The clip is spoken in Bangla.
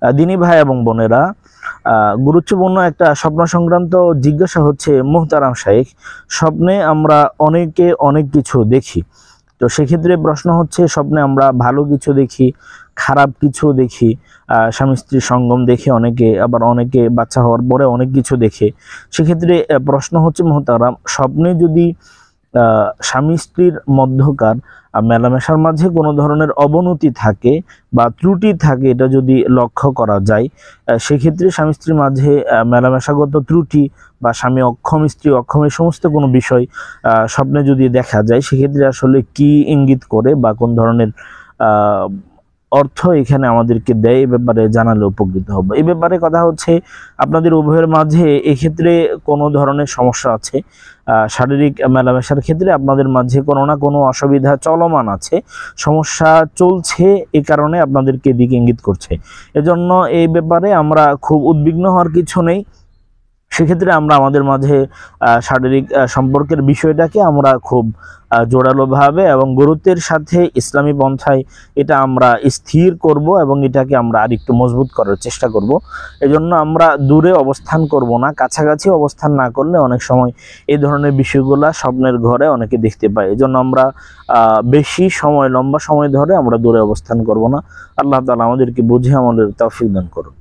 দিনী ভাই এবং বোনেরা, গুরুত্বপূর্ণ একটা স্বপ্ন সংক্রান্ত জিজ্ঞাসা হচ্ছে, মুহতারাম শাইখ, স্বপ্নে আমরা অনেকে অনেক কিছু দেখি। তো সেক্ষেত্রে প্রশ্ন হচ্ছে, স্বপ্নে আমরা ভালো কিছু দেখি, খারাপ কিছু দেখি, স্বামী স্ত্রীর সঙ্গম দেখে অনেকে, আবার অনেকে বাচ্চা হওয়ার পরে অনেক কিছু দেখে। সেক্ষেত্রে প্রশ্ন হচ্ছে মুহতারাম, স্বপ্নে যদি স্বামী স্ত্রীর মধ্যকার মেলামেশার মাঝে কোনো ধরনের অবনতি থাকে বা ত্রুটি থাকে, এটা যদি লক্ষ্য করা যায়, সেক্ষেত্রে স্বামী স্ত্রীর মাঝে মেলামেশাগত ত্রুটি বা স্বামী অক্ষম স্ত্রী অক্ষম এই সমস্ত কোনো বিষয় স্বপ্নে যদি দেখা যায়, সেক্ষেত্রে আসলে কি ইঙ্গিত করে বা কোন ধরনের অর্থ এখানে আমাদেরকে দেয়, এ ব্যাপারে জানালে উপকৃত হব। এই ব্যাপারে কথা হচ্ছে, আপনাদের উভয়ের মাঝে এক্ষেত্রে কোনো ধরনের সমস্যা আছে, শারীরিক মেলামেশার ক্ষেত্রে আপনাদের মাঝে কোনো না কোনো অসুবিধা চলমান আছে, সমস্যা চলছে, এই কারণে আপনাদেরকে এদিকে ইঙ্গিত করছে। এজন্য এই ব্যাপারে আমরা খুব উদ্বিগ্ন হওয়ার কিছু নেই। সেক্ষেত্রে আমরা আমাদের মাঝে শারীরিক সম্পর্কের বিষয়টাকে আমরা খুব জোরালোভাবে এবং গুরুত্বের সাথে ইসলামী পন্থায় এটা আমরা স্থির করব এবং এটাকে আমরা আরেকটু মজবুত করার চেষ্টা করব। এজন্য আমরা দূরে অবস্থান করব না, কাছাকাছি অবস্থান না করলে অনেক সময় এই ধরনের বিষয়গুলা স্বপ্নের ঘরে অনেকে দেখতে পায়। এজন্য আমরা বেশি সময়, লম্বা সময় ধরে আমরা দূরে অবস্থান করব না। আল্লাহ তাআলা আমাদেরকে বুঝে আমাদের তৌফিক দান করুন।